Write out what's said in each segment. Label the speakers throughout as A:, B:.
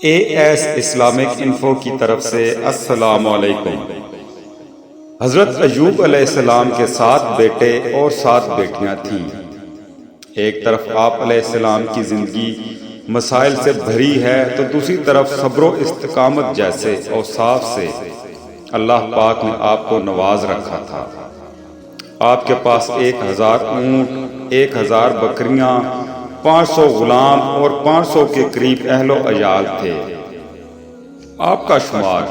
A: AS Islamic info کی طرف سے السلام علیکم۔ حضرت ایوب علیہ السلام کے 7 بیٹے اور 7 بیٹیاں تھیں۔ ایک طرف آپ علیہ السلام کی زندگی مسائل سے بھری ہے تو دوسری طرف صبر و استقامت جیسے اوصاف سے اللہ پاک نے آپ کو نواز رکھا تھا۔ آپ کے پاس 1000 اونٹ، 1000 بکریاں، 500 غلام اور 500 کے قریب اہل و عیال تھے۔ آپ کا شمار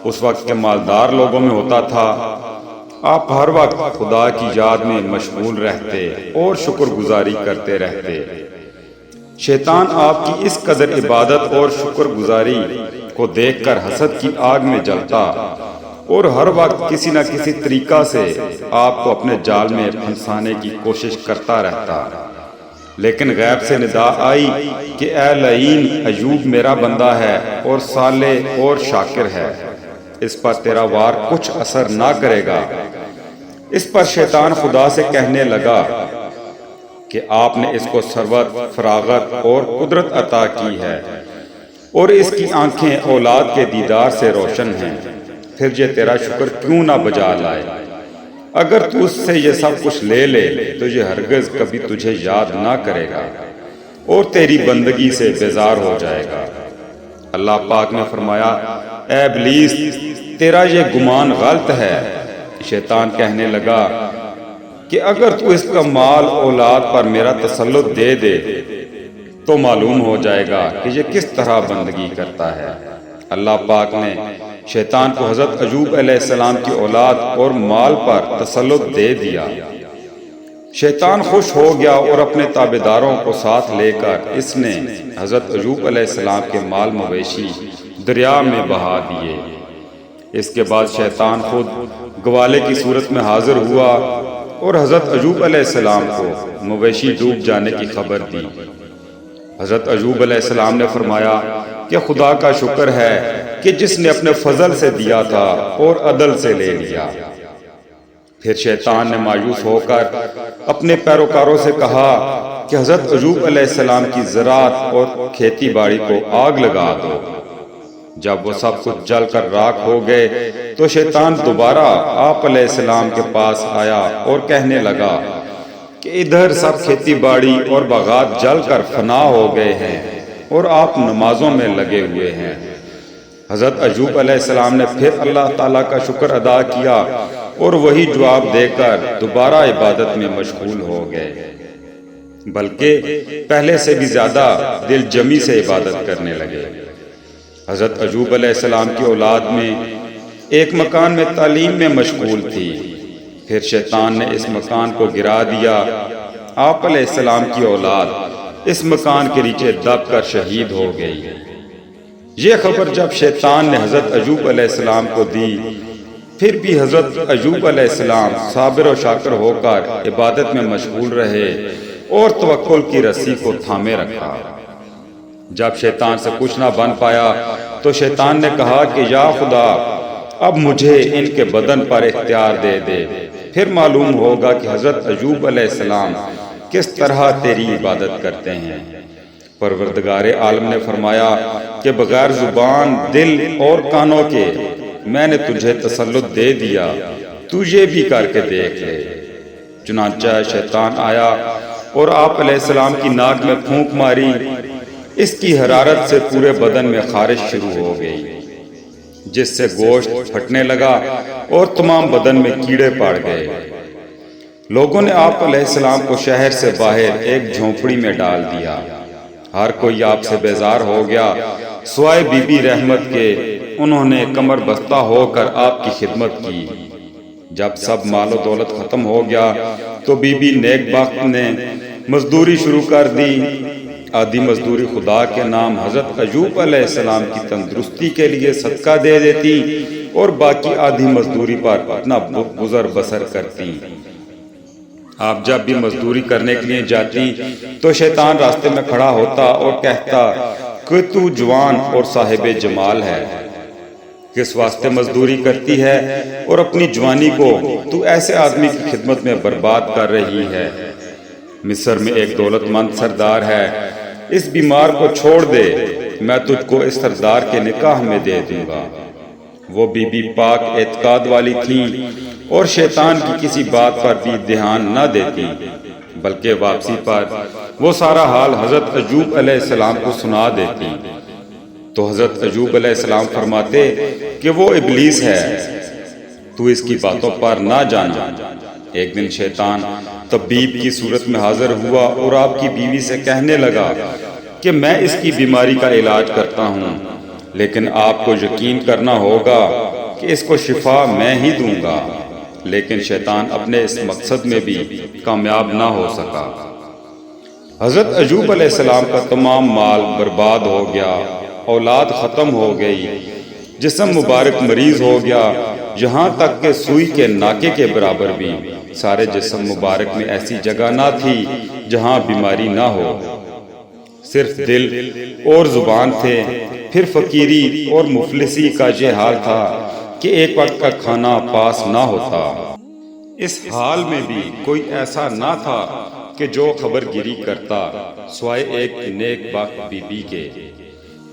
A: اس وقت کے مالدار لوگوں میں ہوتا تھا۔ آپ ہر وقت خدا کی یاد میں مشغول رہتے اور شکر گزاری کرتے رہتے۔ شیطان آپ کی اس قدر عبادت اور شکر گزاری کو دیکھ کر حسد کی آگ میں جلتا اور ہر وقت کسی نہ کسی طریقہ سے آپ کو اپنے جال میں پھنسانے کی کوشش کرتا رہتا۔ لیکن غیب سے ندا آئی کہ اے لعین، ایوب میرا بندہ ہے اور صالح اور شاکر ہے، اس پر تیرا وار کچھ اثر نہ کرے گا۔ اس پر شیطان خدا سے کہنے لگا کہ آپ نے اس کو ثروت، فراغت اور قدرت عطا کی ہے اور اس کی آنکھیں اولاد کے دیدار سے روشن ہیں، پھر یہ تیرا شکر کیوں نہ بجا لائے؟ اگر تو اس سے یہ سب کچھ لے لے تو یہ ہرگز کبھی تجھے یاد نہ کرے گا اور تیری بندگی سے بیزار ہو جائے گا۔ اللہ پاک نے فرمایا، اے ابلیس، تیرا یہ گمان غلط ہے۔ شیطان کہنے لگا کہ اگر تو اس کا مال اولاد پر میرا تسلط دے دے تو معلوم ہو جائے گا کہ یہ کس طرح بندگی کرتا ہے۔ اللہ پاک نے شیطان کو حضرت ایوب علیہ السلام کی اولاد اور مال پر تسلط دے دیا۔ شیطان خوش ہو گیا اور اپنے تابعداروں کو ساتھ لے کر اس نے حضرت ایوب علیہ السلام کے مال مویشی دریا میں بہا دیے۔ اس کے بعد شیطان خود گوالے کی صورت میں حاضر ہوا اور حضرت ایوب علیہ السلام کو مویشی ڈوب جانے کی خبر دی۔ حضرت ایوب علیہ السلام نے فرمایا کہ خدا کا شکر ہے کہ جس نے اپنے فضل سے دیا تھا اور عدل سے لے لیا۔ پھر شیطان نے مایوس ہو کر اپنے پیروکاروں سے کہا کہ حضرت ایوب علیہ السلام کی زراعت اور کھیتی باڑی کو آگ لگا دو۔ جب وہ سب کچھ جل کر راکھ ہو گئے تو شیطان دوبارہ آپ علیہ السلام کے پاس آیا اور کہنے لگا کہ ادھر سب کھیتی باڑی اور باغات جل کر فنا ہو گئے ہیں اور آپ نمازوں میں لگے ہوئے ہیں۔ حضرت ایوب علیہ السلام نے پھر اللہ تعالیٰ کا شکر ادا کیا اور وہی جواب دے کر دوبارہ عبادت میں مشغول ہو گئے، بلکہ پہلے سے بھی زیادہ دل جمی سے عبادت کرنے لگے۔ حضرت ایوب علیہ السلام کی اولاد میں ایک مکان میں تعلیم میں مشغول تھی، پھر شیطان نے اس مکان کو گرا دیا۔ آپ علیہ السلام کی اولاد اس مکان کے نیچے دب کر شہید ہو گئی۔ یہ خبر جب شیطان نے حضرت ایوب علیہ السلام کو دی، پھر بھی حضرت ایوب علیہ السلام صابر و شاکر ہو کر عبادت میں مشغول رہے اور توکل کی رسی کو تھامے رکھا۔ جب شیطان سے کچھ نہ بن پایا تو شیطان نے کہا کہ یا خدا، اب مجھے ان کے بدن پر اختیار دے دے، پھر معلوم ہوگا کہ حضرت ایوب علیہ السلام کس طرح تیری عبادت کرتے ہیں۔ پروردگار عالم نے فرمایا کہ بغیر زبان، دل اور کانوں کے میں نے تجھے تسلط دے دیا، تو یہ بھی کر کے دیکھ لے۔ چنانچہ شیطان آیا اور آپ علیہ السلام کی ناک میں پھونک ماری۔ اس کی حرارت سے پورے بدن میں خارش شروع ہو گئی، جس سے گوشت پھٹنے لگا اور تمام بدن میں کیڑے پڑ گئے۔ لوگوں نے آپ علیہ السلام کو شہر سے باہر ایک جھونپڑی میں ڈال دیا۔ ہر کوئی آپ سے بیزار ہو گیا سوائے بی بی رحمت کے۔ انہوں نے کمر بستہ ہو کر آپ کی خدمت کی۔ جب سب مال و دولت ختم ہو گیا تو بی بی نیک بخت نے مزدوری شروع کر دی۔ آدھی مزدوری خدا کے نام حضرت ایوب علیہ السلام کی تندرستی کے لیے صدقہ دے دیتی اور باقی آدھی مزدوری پر اپنا گزر بسر کرتی۔ آپ جب بھی مزدوری کرنے کے لیے جاتی تو شیطان راستے میں کھڑا ہوتا اور کہتا کہ تو جوان اور صاحب جمال ہے، کس واسطے مزدوری کرتی ہے اور اپنی جوانی کو تو ایسے آدمی کی خدمت میں برباد کر رہی ہے۔ مصر میں ایک دولت مند سردار ہے، اس بیمار کو چھوڑ دے، میں تجھ کو اس سردار کے نکاح میں دے دوں گا۔ وہ بی بی پاک اعتقاد والی تھیں اور شیطان کی کسی بات پر بھی دھیان نہ دیتی، بلکہ واپسی پر وہ سارا حال حضرت ایوب علیہ السلام کو سنا دیتی۔ تو حضرت ایوب علیہ السلام فرماتے کہ وہ ابلیس ہے، تو اس کی باتوں پر نہ جانا۔ ایک دن شیطان طبیب کی صورت میں حاضر ہوا اور آپ کی بیوی سے کہنے لگا کہ میں اس کی بیماری کا علاج کرتا ہوں، لیکن آپ کو یقین کرنا ہوگا کہ اس کو شفا میں ہی دوں گا۔ لیکن شیطان اپنے اس مقصد میں بھی کامیاب نہ ہو سکا۔ حضرت ایوب علیہ السلام کا تمام مال برباد ہو گیا، اولاد ختم ہو گئی، جسم مبارک مریض ہو گیا، یہاں تک کہ سوئی کے ناکے کے برابر بھی سارے جسم مبارک میں ایسی جگہ نہ تھی جہاں بیماری نہ ہو، صرف دل اور زبان تھے۔ پھر فقیری اور مفلسی کا یہ حال تھا کہ ایک وقت کا کھانا پاس نہ ہوتا۔ اس حال میں بھی کوئی ایسا نہ تھا کہ جو خبر گیری کرتا سوائے ایک نیک بخت بی بی کے،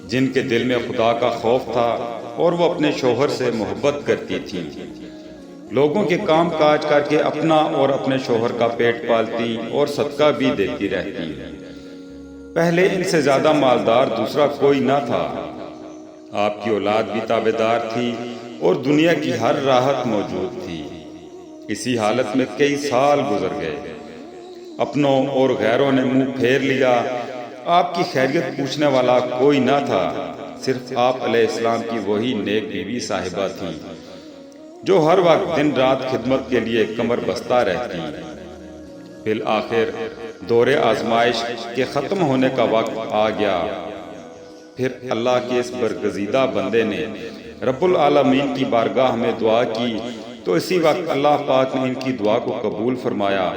A: جن کے دل میں خدا کا خوف تھا اور وہ اپنے شوہر سے محبت کرتی تھی۔ لوگوں کے کام کاج کر کے اپنا اور اپنے شوہر کا پیٹ پالتی اور صدقہ بھی دیتی رہتی۔ پہلے ان سے زیادہ مالدار دوسرا کوئی نہ تھا۔ آپ کی اولاد بھی تابعدار تھی اور دنیا کی ہر راحت موجود تھی۔ اسی حالت میں کئی سال گزر گئے، اپنوں اور غیروں نے منہ پھیر لیا۔ آپ کی خیریت پوچھنے والا کوئی نہ تھا، صرف آپ علیہ السلام کی وہی نیک بیوی صاحبہ تھیں جو ہر وقت دن رات خدمت کے لیے کمر بستہ رہتی۔ بالآخر دور آزمائش کے ختم ہونے کا وقت آ گیا۔ پھر اللہ کے اس برگزیدہ بندے نے رب العالمین کی بارگاہ میں دعا کی، تو اسی وقت اللہ پاک نے ان کی دعا کو قبول فرمایا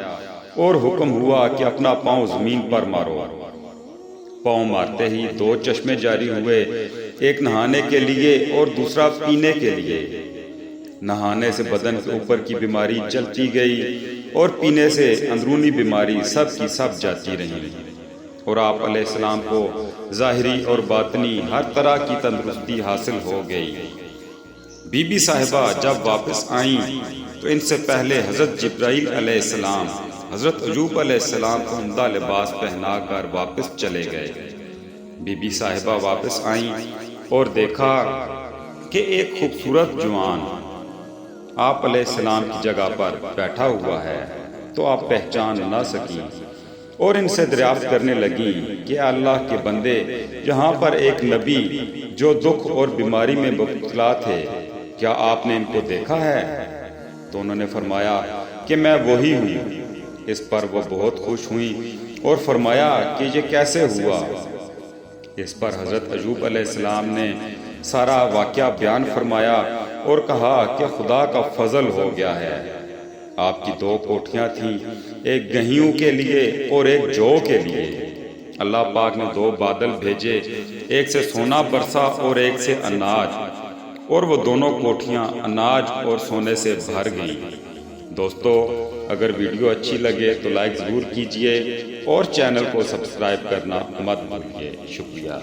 A: اور حکم ہوا کہ اپنا پاؤں زمین پر مارو۔ پاؤں مارتے ہی دو چشمے جاری ہوئے، ایک نہانے کے لیے اور دوسرا پینے کے لیے۔ نہانے سے بدن کے اوپر کی بیماری چلتی گئی اور پینے سے اندرونی بیماری سب کی سب جاتی رہی، اور آپ علیہ السلام کو ظاہری اور باطنی ہر طرح کی تندرستی حاصل ہو گئی۔ بی بی صاحبہ جب واپس آئیں تو ان سے پہلے حضرت جبرائیل علیہ السلام حضرت ایوب علیہ السلام کو عمدہ لباس پہنا کر واپس چلے گئے۔ بی بی صاحبہ واپس آئیں اور دیکھا کہ ایک خوبصورت جوان آپ علیہ السلام کی جگہ پر بیٹھا ہوا ہے، تو آپ پہچان نہ سکیں اور ان سے دریافت کرنے لگیں کہ اللہ کے بندے، یہاں پر ایک نبی جو دکھ اور بیماری میں مبتلا تھے، کیا آپ نے ان کو دیکھا ہے؟ تو انہوں نے فرمایا کہ میں وہی ہوں۔ اس پر وہ بہت خوش ہوئیں اور فرمایا کہ یہ کیسے ہوا؟ اس پر حضرت ایوب علیہ السلام نے سارا واقعہ بیان فرمایا اور کہا کہ خدا کا فضل ہو گیا ہے۔ آپ کی دو کوٹھیاں تھیں، ایک گہیوں کے لیے اور ایک جو کے لیے۔ اللہ پاک نے دو بادل بھیجے، ایک سے سونا برسا اور ایک سے اناج، اور وہ دونوں کوٹھیاں اناج اور سونے سے بھر گئیں۔ دوستو، اگر ویڈیو اچھی لگے تو لائک ضرور کیجئے اور چینل کو سبسکرائب کرنا مت بھولیے۔ شکریہ۔